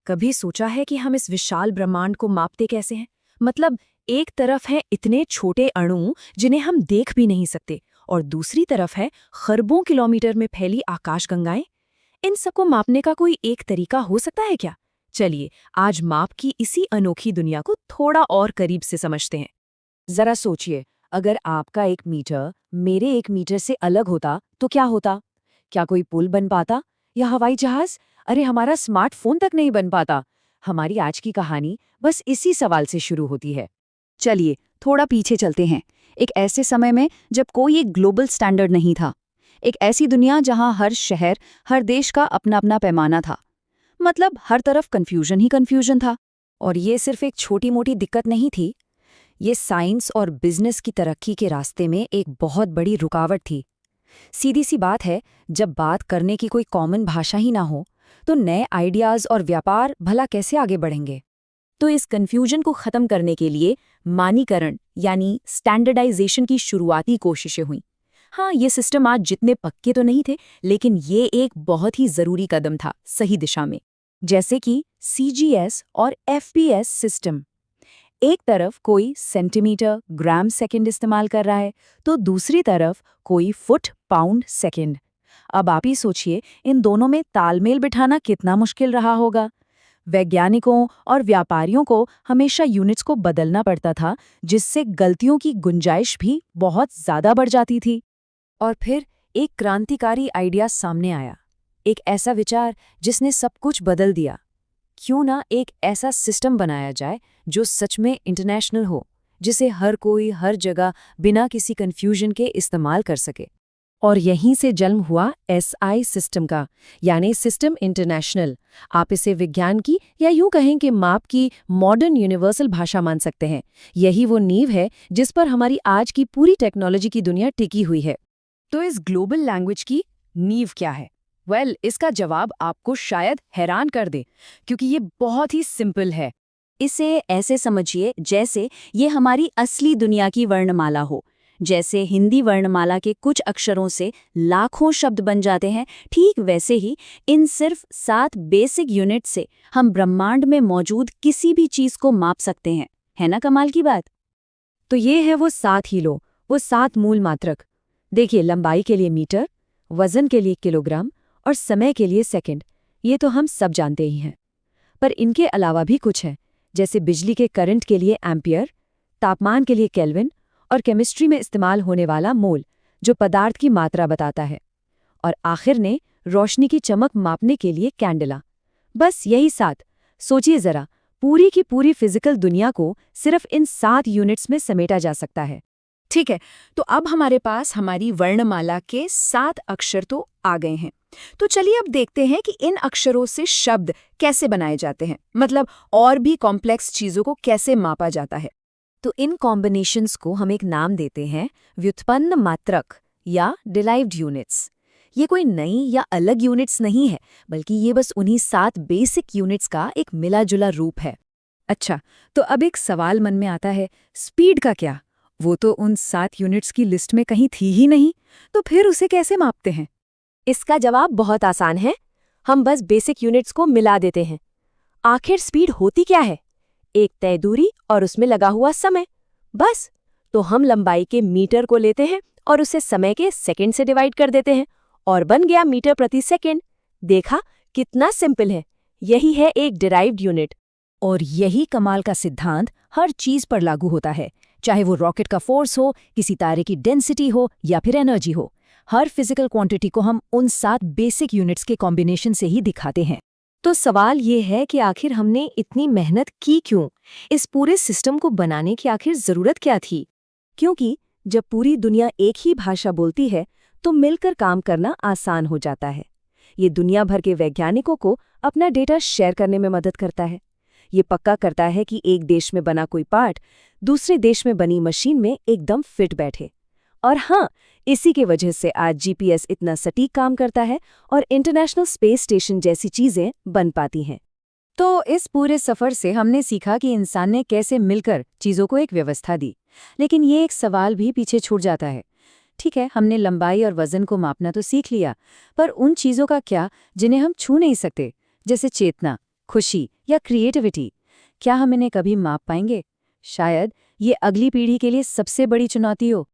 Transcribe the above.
कभी सोचा है कि हम इस विशाल ब्रह्मांड को मापते कैसे हैं? मतलब एक तरफ हैं इतने छोटे अणु जिन्हें हम देख भी नहीं सकते और दूसरी तरफ है खरबों किलोमीटर में फैली आकाशगंगाएं। इन सबको मापने का कोई एक तरीका हो सकता है क्या? चलिए आज माप की इसी अनोखी दुनिया को थोड़ा और करीब से समझते हैं। जरा सोचिए, अगर आपका 1 मीटर मेरे 1 मीटर से अलग होता तो क्या होता? क्या कोई पुल बन पाता या हवाई जहाज? अरे हमारा स्मार्टफोन तक नहीं बन पाता। हमारी आज की कहानी बस इसी सवाल से शुरू होती है। चलिए थोड़ा पीछे चलते हैं, एक ऐसे समय में जब कोई एक ग्लोबल स्टैंडर्ड नहीं था। एक ऐसी दुनिया जहां हर शहर, हर देश का अपना अपना पैमाना था। मतलब हर तरफ कन्फ्यूजन ही कन्फ्यूजन था। और ये सिर्फ एक छोटी मोटी दिक्कत नहीं थी, ये साइंस और बिजनेस की तरक्की के रास्ते में एक बहुत बड़ी रुकावट थी। सीधी सी बात है, जब बात करने की कोई कॉमन भाषा ही ना हो तो नए आइडियाज और व्यापार भला कैसे आगे बढ़ेंगे? तो इस कन्फ्यूजन को खत्म करने के लिए मानकीकरण यानी स्टैंडर्डाइजेशन की शुरुआती कोशिशें हुई। हाँ, ये सिस्टम आज जितने पक्के तो नहीं थे, लेकिन ये एक बहुत ही जरूरी कदम था सही दिशा में। जैसे कि CGS और FPS सिस्टम। एक तरफ कोई सेंटीमीटर, ग्राम, सेकंड इस्तेमाल कर रहा है तो दूसरी तरफ कोई फुट, पाउंड, सेकंड। अब आप ही सोचिए, इन दोनों में तालमेल बिठाना कितना मुश्किल रहा होगा। वैज्ञानिकों और व्यापारियों को हमेशा यूनिट्स को बदलना पड़ता था, जिससे गलतियों की गुंजाइश भी बहुत ज्यादा बढ़ जाती थी। और फिर एक क्रांतिकारी आइडिया सामने आया, एक ऐसा विचार जिसने सब कुछ बदल दिया। क्यों ना एक ऐसा सिस्टम बनाया जाए जो सच में इंटरनेशनल हो, जिसे हर कोई हर जगह बिना किसी कंफ्यूजन के इस्तेमाल कर सके। और यहीं से जन्म हुआ SI सिस्टम का, यानी सिस्टम इंटरनेशनल। आप इसे विज्ञान की या यूं कहें कि माप की मॉडर्न यूनिवर्सल भाषा मान सकते हैं। यही वो नींव है जिस पर हमारी आज की पूरी टेक्नोलॉजी की दुनिया टिकी हुई है। तो इस ग्लोबल लैंग्वेज की नींव क्या है? इसका जवाब आपको शायद हैरान कर दे, क्योंकि ये बहुत ही सिंपल है। इसे ऐसे समझिए जैसे ये हमारी असली दुनिया की वर्णमाला हो। जैसे हिंदी वर्णमाला के कुछ अक्षरों से लाखों शब्द बन जाते हैं, ठीक वैसे ही इन सिर्फ 7 बेसिक यूनिट से हम ब्रह्मांड में मौजूद किसी भी चीज को माप सकते हैं। है ना कमाल की बात? तो ये है वो 7 ही लो, वो 7 मूल मात्रक। देखिए, लंबाई के लिए मीटर, वजन के लिए किलोग्राम और समय के लिए सेकंड। ये तो हम सब जानते ही हैं। पर इनके अलावा भी कुछ है, जैसे बिजली के करंट के लिए एम्पियर, तापमान के लिए केल्विन और केमिस्ट्री में इस्तेमाल होने वाला मोल, जो पदार्थ की मात्रा बताता है। और आखिर ने रोशनी की चमक मापने के लिए कैंडला। बस यही 7। सोचिए जरा, पूरी की पूरी फिजिकल दुनिया को सिर्फ इन 7 यूनिट्स में समेटा जा सकता है। ठीक है, तो अब हमारे पास हमारी वर्णमाला के 7 अक्षर तो आ गए हैं। तो चलिए अब देखते हैं कि इन अक्षरों से शब्द कैसे बनाए जाते हैं, मतलब और भी कॉम्प्लेक्स चीजों को कैसे मापा जाता है। तो इन कॉम्बिनेशंस को हम एक नाम देते हैं व्युत्पन्न मात्रक या डिराइव्ड यूनिट्स। ये कोई नई या अलग यूनिट्स नहीं है, बल्कि ये बस उन्हीं 7 बेसिक यूनिट्स का एक मिला जुला रूप है। अच्छा, तो अब एक सवाल मन में आता है, स्पीड का क्या? वो तो उन 7 यूनिट्स की लिस्ट में कहीं थी ही नहीं, तो फिर उसे कैसे मापते हैं? इसका जवाब बहुत आसान है, हम बस बेसिक यूनिट्स को मिला देते हैं। आखिर स्पीड होती क्या है? एक तय दूरी और उसमें लगा हुआ समय, बस। तो हम लंबाई के मीटर को लेते हैं और उसे समय के सेकंड से डिवाइड कर देते हैं और बन गया मीटर प्रति सेकंड। देखा कितना सिंपल है। यही है एक डिराइव्ड यूनिट। और यही कमाल का सिद्धांत हर चीज पर लागू होता है, चाहे वो रॉकेट का फोर्स हो, किसी तारे की डेंसिटी हो या फिर एनर्जी हो। हर फिजिकल क्वांटिटी को हम उन 7 बेसिक यूनिट्स के कॉम्बिनेशन से ही दिखाते हैं। तो सवाल ये है कि आखिर हमने इतनी मेहनत की क्यों? इस पूरे सिस्टम को बनाने की आखिर जरूरत क्या थी? क्योंकि जब पूरी दुनिया एक ही भाषा बोलती है तो मिलकर काम करना आसान हो जाता है। ये दुनिया भर के वैज्ञानिकों को अपना डेटा शेयर करने में मदद करता है। ये पक्का करता है कि एक देश में बना कोई पार्ट दूसरे देश में बनी मशीन में एकदम फिट बैठे। और हाँ, इसी के वजह से आज GPS इतना सटीक काम करता है और इंटरनेशनल स्पेस स्टेशन जैसी चीजें बन पाती हैं। तो इस पूरे सफर से हमने सीखा कि इंसान ने कैसे मिलकर चीजों को एक व्यवस्था दी। लेकिन ये एक सवाल भी पीछे छूट जाता है। ठीक है, हमने लंबाई और वजन को मापना तो सीख लिया, पर उन चीजों का क्या जिन्हें हम छू नहीं सकते, जैसे चेतना, खुशी या क्रिएटिविटी, क्या हम इन्हें कभी माप पाएंगे? शायद ये अगली पीढ़ी के लिए सबसे बड़ी चुनौती हो।